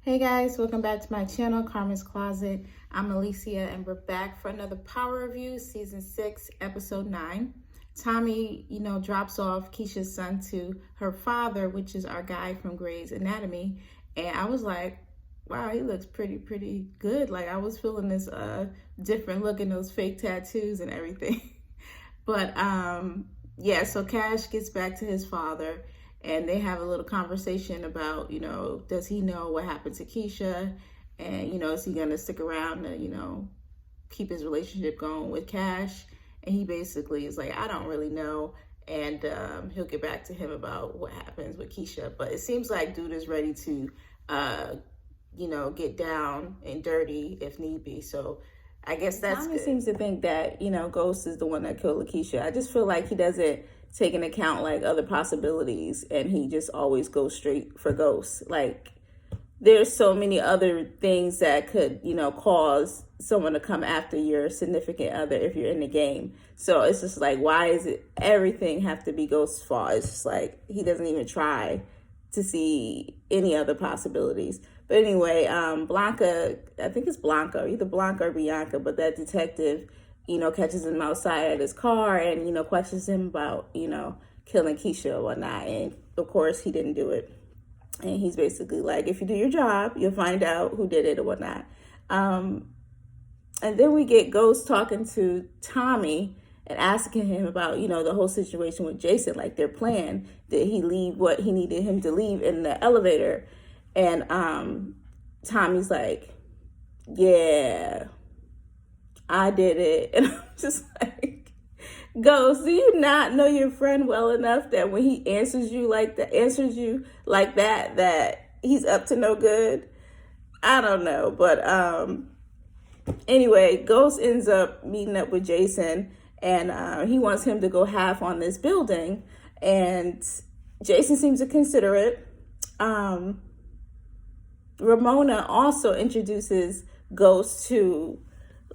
Hey guys, welcome back to my channel, Carmonscloset. I'm Alicia and we're back for another Power Review, Season 6, Episode 9. Tommy, drops off Kisha's son to her father, which is our guy from Grey's Anatomy. And I was like, wow, he looks pretty good. Like, I was feeling this different look in those fake tattoos and everything. But, yeah, so Cash gets back to his father. And they have a little conversation about, does he know what happened to Kisha? And, is he going to stick around to, keep his relationship going with Cash? And he basically is like, I don't really know. And he'll get back to him about what happens with Kisha. But it seems like dude is ready to, get down and dirty if need be. So I guess that's Tommy good. Seems to think that, Ghost is the one that killed Lakeisha. I just feel like he doesn't take into account like other possibilities, and he just always goes straight for Ghost. Like, there's so many other things that could, cause someone to come after your significant other if you're in the game. So it's just like, why is it everything have to be Ghost's fault? It's just like he doesn't even try to see any other possibilities. But anyway, Blanca, I think it's Blanca, either Blanca or Bianca, but that detective, catches him outside at his car and, questions him about, killing Kisha or whatnot. And of course he didn't do it. And he's basically like, if you do your job, you'll find out who did it or whatnot. And then we get Ghost talking to Tommy and asking him about, the whole situation with Jason, like their plan. Did he leave what he needed him to leave in the elevator? And Tommy's like, yeah, I did it. And I'm just like, Ghost, do you not know your friend well enough that when he answers you like that, that he's up to no good? I don't know. But anyway, Ghost ends up meeting up with Jason, and he wants him to go half on this building. And Jason seems to consider it. Ramona also introduces Ghost to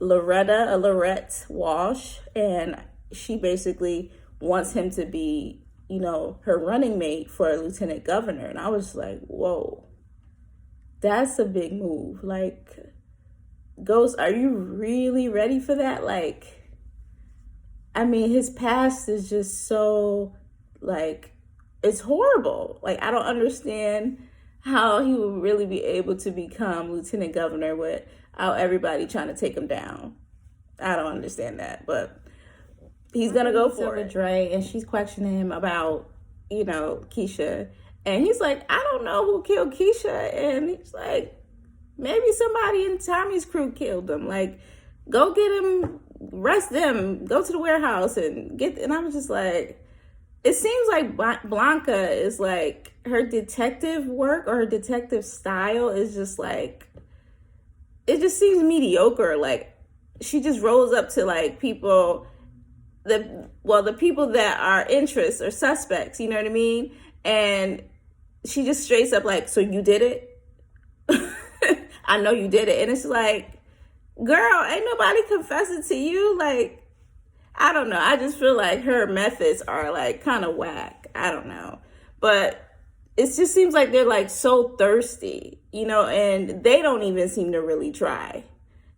Lorette Walsh, and she basically wants him to be, her running mate for lieutenant governor. And I was like, whoa, that's a big move. Like, Ghost, are you really ready for that? Like, I mean, his past is just so, like, it's horrible. Like, I don't understand how he would really be able to become lieutenant governor without everybody trying to take him down. I don't understand that, but he's gonna go for it. Dre, and she's questioning him about, Kisha, and he's like, I don't know who killed Kisha, and he's like, maybe somebody in Tommy's crew killed him. Like, go get him, arrest them, go to the warehouse and get. And I was just like, it seems like Blanca is like, her detective work or her detective style is just like, it just seems mediocre. Like, she just rolls up to like people, the people that are interests or suspects, you know what I mean? And she just straight up like, so you did it? I know you did it. And it's like, girl, ain't nobody confessing to you. Like, I don't know. I just feel like her methods are like kind of whack. I don't know. But it just seems like they're like so thirsty, and they don't even seem to really try.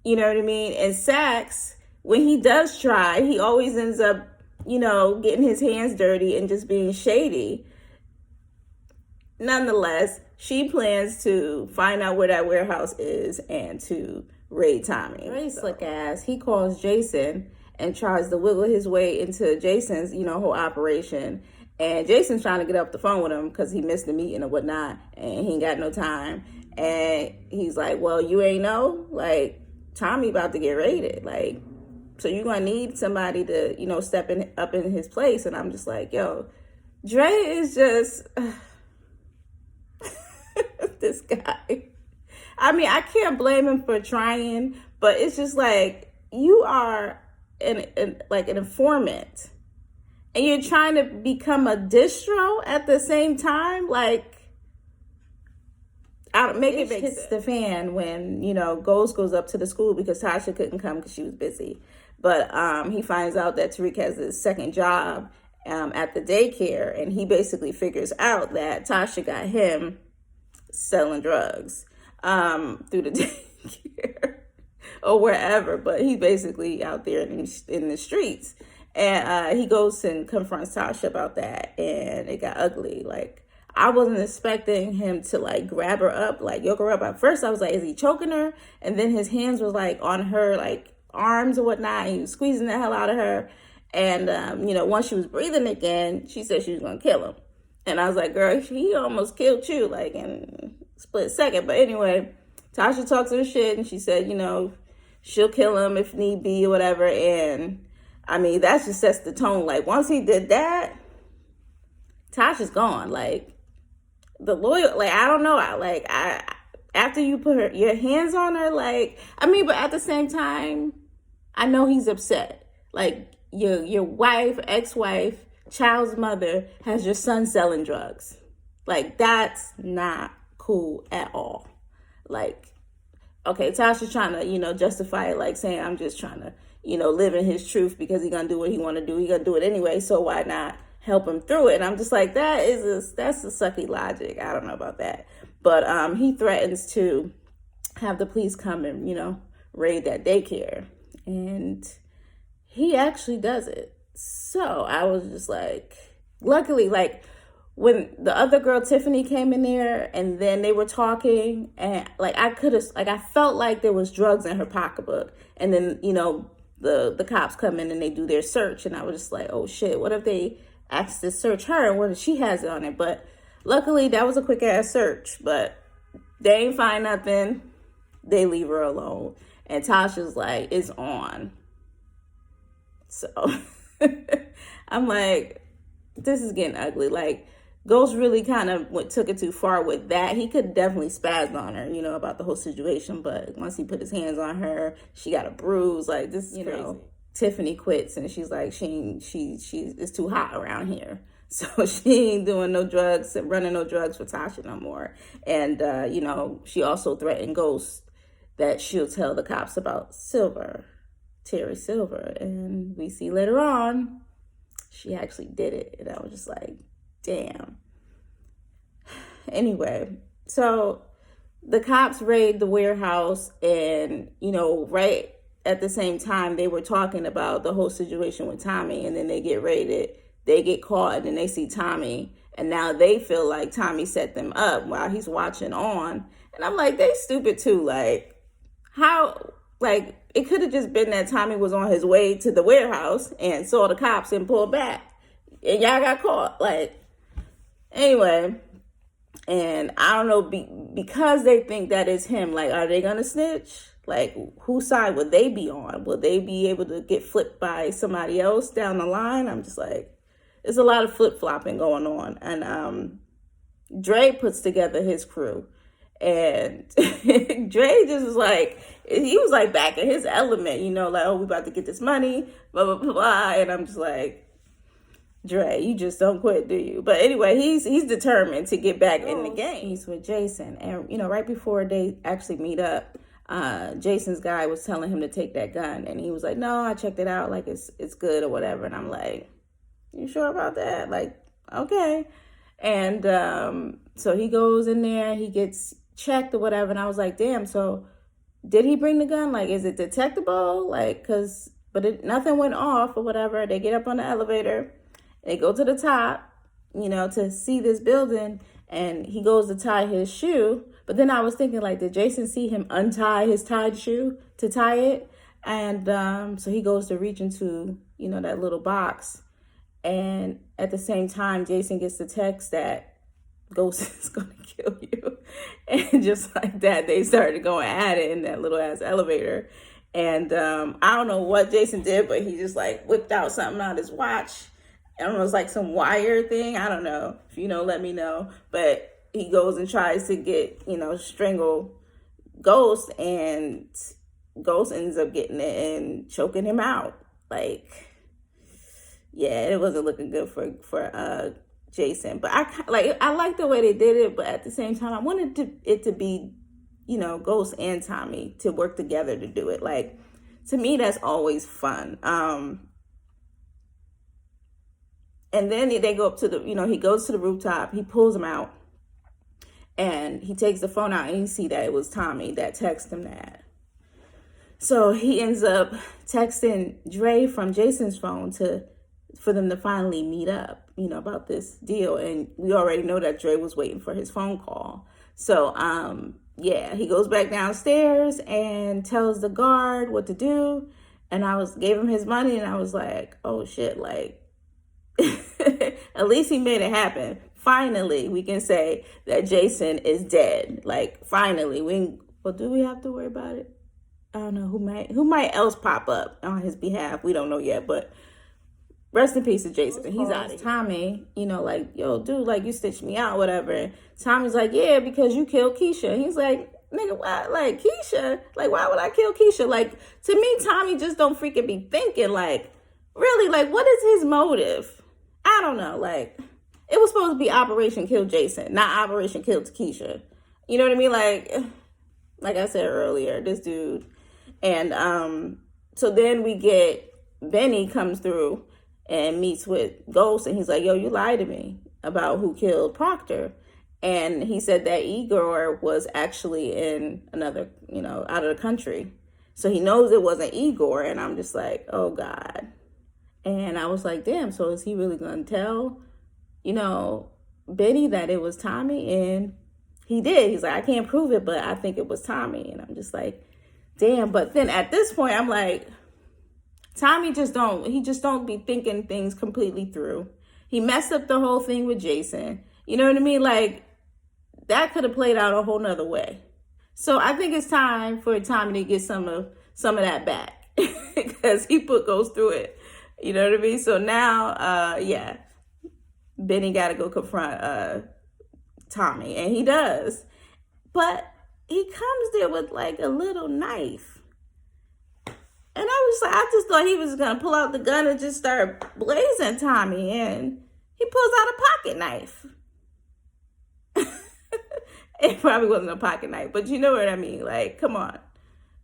You know what I mean? And Sax, when he does try, he always ends up, getting his hands dirty and just being shady. Nonetheless, she plans to find out where that warehouse is and to raid Tommy. Very slick ass. He calls Jason and tries to wiggle his way into Jason's, whole operation. And Jason's trying to get off the phone with him because he missed the meeting or whatnot, and he ain't got no time. And he's like, well, you ain't know? Like, Tommy about to get raided. Like, so you're going to need somebody to, step up in his place. And I'm just like, yo, Dre is just this guy. I mean, I can't blame him for trying, but it's just like, you are an informant, and you're trying to become a distro at the same time. Like, I don't make it make sense. The fan when, Ghost goes up to the school because Tasha couldn't come because she was busy. But he finds out that Tariq has his second job at the daycare, and he basically figures out that Tasha got him selling drugs. through the daycare or wherever, but he's basically out there in the streets. And he goes and confronts Tasha about that, and it got ugly. Like, I wasn't expecting him to like grab her up, like yoke her up. At first I was like, is he choking her? And then his hands was like on her like arms or whatnot, and he was squeezing the hell out of her. And once she was breathing again, she said she was gonna kill him. And I was like, girl, he almost killed you, like in a split second. But anyway, Tasha talks her shit, and she said, she'll kill him if need be or whatever. And I mean, that just sets the tone. Like, once he did that, Tasha's gone. Like, the lawyer, like, I don't know. After you put your hands on her, like, I mean, but at the same time, I know he's upset. Like, your wife, ex-wife, child's mother has your son selling drugs. Like, that's not cool at all. Like, okay, Tasha's trying to, justify it, like saying, I'm just trying to, live in his truth because he's going to do what he want to do. He's going to do it anyway, so why not help him through it? And I'm just like, that's a sucky logic. I don't know about that. But he threatens to have the police come and, raid that daycare. And he actually does it. So I was just like, luckily, like, when the other girl, Tiffany, came in there and then they were talking, and like, I felt like there was drugs in her pocketbook. And then, the cops come in and they do their search. And I was just like, oh shit, what if they asked to search her and what if she has it on it? But luckily that was a quick ass search, but they ain't find nothing. They leave her alone. And Tasha's like, it's on. So I'm like, this is getting ugly. Like, Ghost really kind of took it too far with that. He could definitely spaz on her, about the whole situation. But once he put his hands on her, she got a bruise. Like, this, crazy. Tiffany quits and she's like, it's too hot around here. So she ain't doing no drugs, running no drugs for Tasha no more. And, she also threatened Ghost that she'll tell the cops about Terry Silver. And we see later on, she actually did it. And I was just like, damn. Anyway, so the cops raid the warehouse, and, right at the same time, they were talking about the whole situation with Tommy, and then they get raided. They get caught, and then they see Tommy, and now they feel like Tommy set them up while he's watching on. And I'm like, they stupid too. Like, how, like, it could have just been that Tommy was on his way to the warehouse and saw the cops and pulled back, and y'all got caught. Like, anyway, and I don't know, because they think that is him, like, are they gonna snitch? Like, whose side would they be on? Will they be able to get flipped by somebody else down the line? I'm just like, there's a lot of flip-flopping going on. And Dre puts together his crew. And Dre just was like, he was like back in his element, like, oh, we about to get this money, blah, blah, blah, blah. And I'm just like, Dre, you just don't quit, do you? But anyway, he's determined to get back in the game. He's with Jason. And, right before they actually meet up, Jason's guy was telling him to take that gun. And he was like, no, I checked it out. Like, it's good or whatever. And I'm like, you sure about that? Like, okay. And so he goes in there, he gets checked or whatever. And I was like, damn, so did he bring the gun? Like, is it detectable? Like, nothing went off or whatever. They get up on the elevator. They go to the top, to see this building, and he goes to tie his shoe. But then I was thinking, like, did Jason see him untie his tied shoe to tie it? And so he goes to reach into, that little box. And at the same time, Jason gets the text that Ghost is going to kill you. And just like that, they started going at it in that little ass elevator. And I don't know what Jason did, but he just like whipped out something out of his watch. I don't know, it's like some wire thing. I don't know. If you know, let me know. But he goes and tries to get, strangle Ghost, and Ghost ends up getting it and choking him out. Like, yeah, it wasn't looking good for Jason. But I like the way they did it, but at the same time, I wanted it to be, Ghost and Tommy to work together to do it. Like, to me, that's always fun. And then they go up to he goes to the rooftop, he pulls him out, And he takes the phone out and you see that it was Tommy that texted him that. So he ends up texting Dre from Jason's phone for them to finally meet up, about this deal. And we already know that Dre was waiting for his phone call. So, he goes back downstairs and tells the guard what to do. And gave him his money, and I was like, oh shit, like, at least he made it happen. Finally, we can say that Jason is dead. Like, finally, do we have to worry about it? I don't know who might else pop up on his behalf. We don't know yet, but rest in peace to Jason. He's out of here. Tommy, like, yo, dude, like, you stitched me out, whatever. Tommy's like, yeah, because you killed Kisha. He's like, nigga, why? Like, Kisha? Like, why would I kill Kisha? Like, to me, Tommy just don't freaking be thinking, like, really, like, what is his motive? I don't know. Like, it was supposed to be Operation Kill Jason, not Operation Kill Kisha. You know what I mean? Like I said earlier, this dude. And so then we get Benny comes through and meets with Ghost, and he's like, yo, you lied to me about who killed Proctor. And he said that Igor was actually in another, out of the country. So he knows it wasn't Igor. And I'm just like, oh, God. And I was like, damn, so is he really going to tell, Benny that it was Tommy? And he did. He's like, I can't prove it, but I think it was Tommy. And I'm just like, damn. But then at this point, I'm like, Tommy just don't be thinking things completely through. He messed up the whole thing with Jason. You know what I mean? Like, that could have played out a whole nother way. So I think it's time for Tommy to get some of that back because he put Ghost through it. You know what I mean? So now, Benny got to go confront Tommy, and he does. But he comes there with like a little knife. And I just thought he was going to pull out the gun and just start blazing Tommy. And he pulls out a pocket knife. It probably wasn't a pocket knife, but you know what I mean? Like, come on.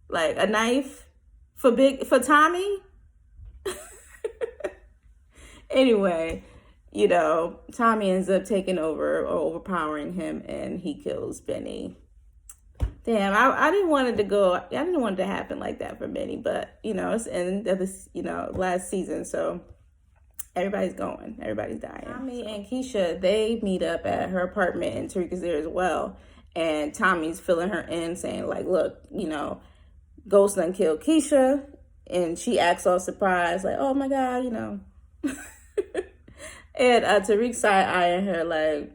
Like, a knife for Tommy? Anyway, Tommy ends up taking over or overpowering him, and he kills Benny. Damn, I didn't want it to go. I didn't want it to happen like that for Benny, but it's the end of this, last season, so everybody's going. Everybody's dying. Tommy and Kisha, they meet up at her apartment, and Tariq is there as well. And Tommy's filling her in, saying like, "Look, Ghost done killed Kisha," and she acts all surprised, like, "Oh my God," And Tariq's side-eyeing her like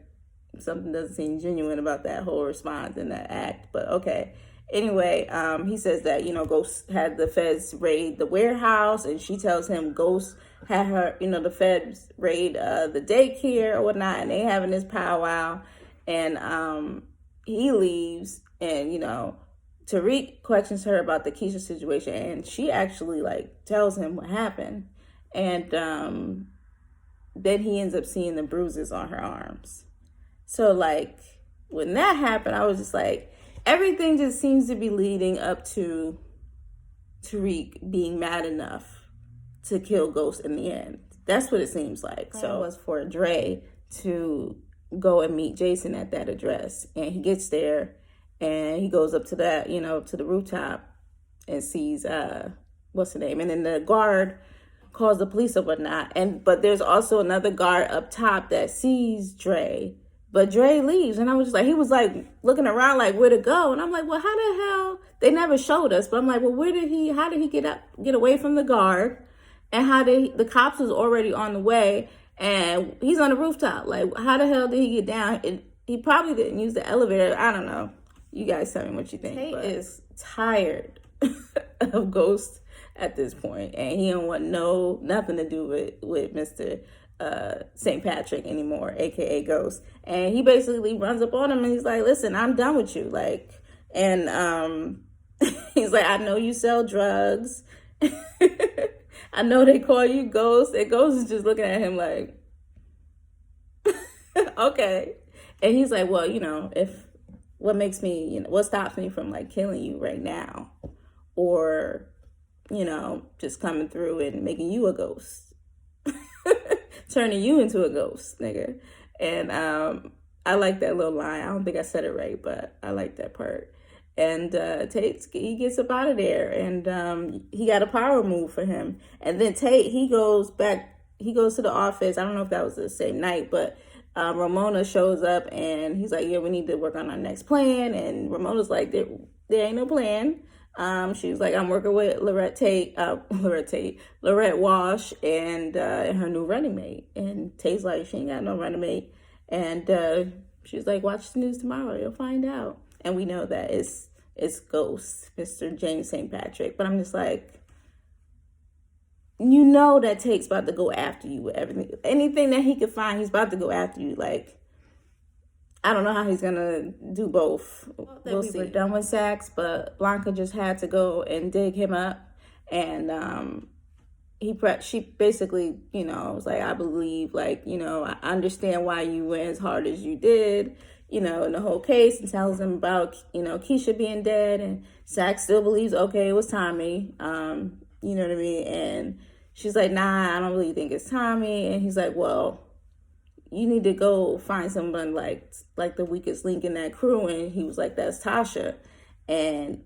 something doesn't seem genuine about that whole response and that act, but okay. Anyway, he says that, Ghost had the feds raid the warehouse, and she tells him Ghost had her, the feds raid the daycare or whatnot, and they having this powwow, and he leaves, and, Tariq questions her about the Kisha situation, and she actually, like, tells him what happened, and then he ends up seeing the bruises on her arms. So, like, when that happened, I was just like, everything just seems to be leading up to Tariq being mad enough to kill Ghost in the end. That's what it seems like. So it was for Dre to go and meet Jason at that address. And he gets there and he goes up to that, to the rooftop and sees, what's the name? And then the guard calls the police or whatnot. But there's also another guard up top that sees Dre. But Dre leaves, and I was just like, he was like looking around like where to go, and I'm like, well, how the hell? They never showed us, but I'm like, well, how did he get away from the guard, and the cops was already on the way, and he's on the rooftop, like how the hell did he get down? He probably didn't use the elevator. I don't know. You guys tell me what you think. Tate is tired of Ghost at this point, and he don't want nothing to do with Mr. St. Patrick anymore, aka Ghost. And he basically runs up on him and he's like, listen, I'm done with you. Like, and he's like, I know you sell drugs. I know they call you Ghost. And Ghost is just looking at him like, okay. And he's like, well, what stops me from like killing you right now? Or, just coming through and making you a ghost. Turning you into a ghost, nigga. And I like that little line. I don't think I said it right, but I like that part. And Tate, he gets up out of there, and he got a power move for him. And then Tate, he goes to the office. I don't know if that was the same night, but Ramona shows up, and he's like, yeah, we need to work on our next plan. And Ramona's like, there ain't no plan. She's like, I'm working with Lorette Walsh, and her new running mate. And Tate's like, she ain't got no running mate. And she's like, watch the news tomorrow, you'll find out. And we know that it's Ghost, Mr. James St. Patrick. But I'm just like, you know that Tate's about to go after you with everything. Anything that he could find, he's about to go after you. Like, I don't know how he's going to do both. We'll see. We're done with Saxe, but Blanca just had to go and dig him up. And she basically, was like, I believe, like, I understand why you went as hard as you did, in the whole case, and tells him about, Kisha being dead. And Saxe still believes, okay, it was Tommy. You know what I mean? And she's like, nah, I don't really think it's Tommy. And he's like, well, you need to go find someone like the weakest link in that crew. And he was like, that's Tasha. And,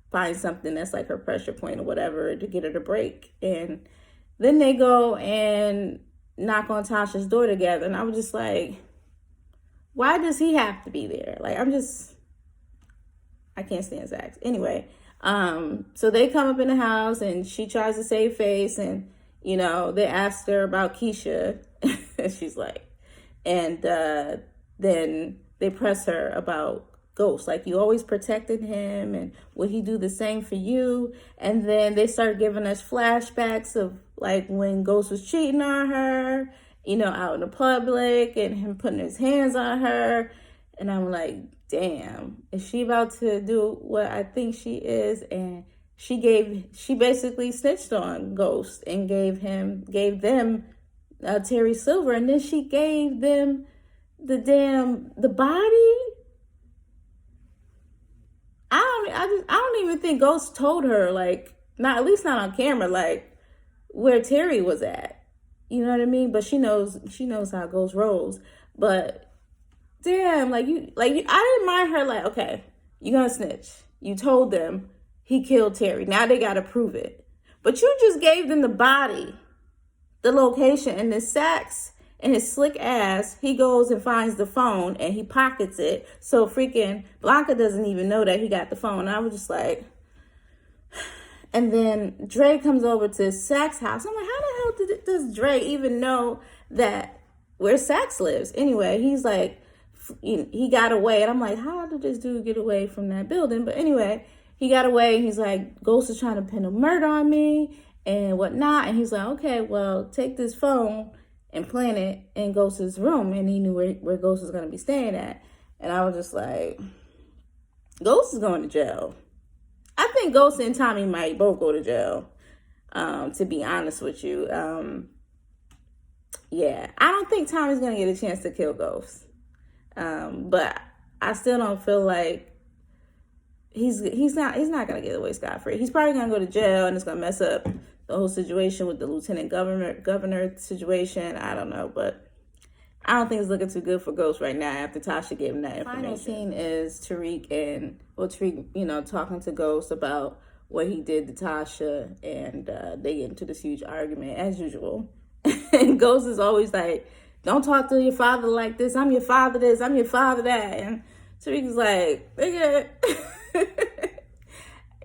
find something that's like her pressure point or whatever to get her to break. And then they go and knock on Tasha's door together. And I was just like, why does he have to be there? Like, I can't stand Saxe. Anyway, so they come up in the house, and she tries to save face, and, they ask her about Kisha. And she's like, and then they press her about Ghost, like, you always protected him, and would he do the same for you? And then they start giving us flashbacks of like when Ghost was cheating on her, out in the public, and him putting his hands on her. And I'm like, damn, is she about to do what I think she is? And she basically snitched on Ghost and gave them Terry Silver, and then she gave them the body. I don't even think Ghost told her, like, at least not on camera, like, where Terry was at. You know what I mean? But she knows how Ghost rolls. But damn, I didn't mind her, like, okay, you're gonna snitch. You told them he killed Terry. Now they gotta prove it. But you just gave them the body, the location, and the Saxe and his slick ass, he goes and finds the phone and he pockets it. So freaking Blanca doesn't even know that he got the phone. And I was just like, and then Dre comes over to Saxe's house. I'm like, how the hell does Dre even know that where Saxe lives? Anyway, he's like, he got away. And I'm like, how did this dude get away from that building? But anyway, he got away, and he's like, Ghost is trying to pin a murder on me and whatnot. And he's like, okay, well, take this phone and plant it in Ghost's room. And he knew where Ghost was going to be staying at. And I was just like, Ghost is going to jail. I think Ghost and Tommy might both go to jail, to be honest with you. Yeah, I don't think Tommy's going to get a chance to kill Ghost. But I still don't feel like he's not going to get away scot-free. He's probably going to go to jail, and it's going to mess up the whole situation with the lieutenant governor situation. I don't know, but I don't think it's looking too good for Ghost right now after Tasha gave him that information. Final scene is Tariq, talking to Ghost about what he did to Tasha, and they get into this huge argument as usual. And Ghost is always like, don't talk to your father like this. I'm your father this, I'm your father that. And Tariq is like, nigga,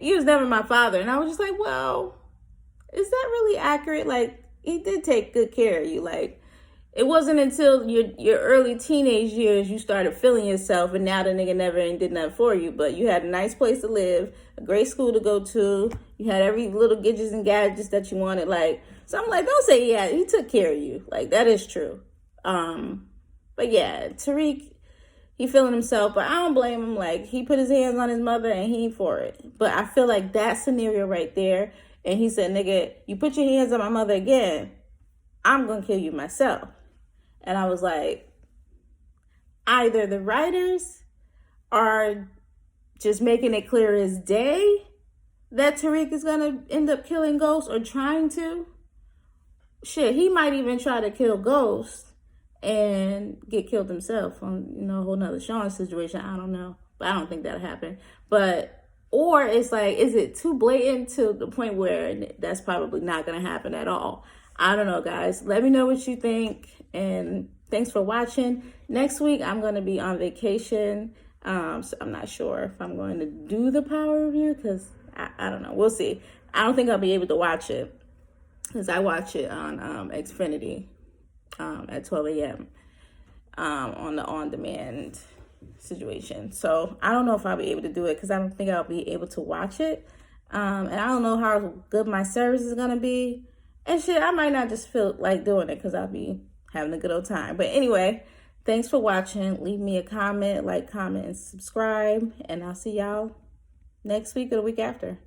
he was never my father. And I was just like, well, is that really accurate? Like, he did take good care of you. Like, it wasn't until your early teenage years you started feeling yourself, and now the nigga never did nothing for you. But you had a nice place to live, a great school to go to. You had every little gadgets and gadgets that you wanted. Like, so I'm like, don't say he took care of you. Like, that is true. But yeah, Tariq, he feeling himself, but I don't blame him. Like, he put his hands on his mother and he ain't for it. But I feel like that scenario right there, and he said, nigga, you put your hands on my mother again, I'm going to kill you myself. And I was like, either the writers are just making it clear as day that Tariq is going to end up killing Ghost, or trying to. Shit, he might even try to kill Ghost and get killed himself on, you know, a whole nother Sean situation. I don't know, but I don't think that'll happen. But, or it's like, is it too blatant to the point where that's probably not going to happen at all? I don't know, guys. Let me know what you think, and thanks for watching. Next week, I'm going to be on vacation, so I'm not sure if I'm going to do the power review, because I don't know. We'll see. I don't think I'll be able to watch it, because I watch it on Xfinity at 12 a.m. On the on-demand situation. So I don't know if I'll be able to do it, because I don't think I'll be able to watch it. And I don't know how good my service is going to be. And shit, I might not just feel like doing it, because I'll be having a good old time. But anyway, thanks for watching. Leave me a comment, comment, and subscribe. And I'll see y'all next week or the week after.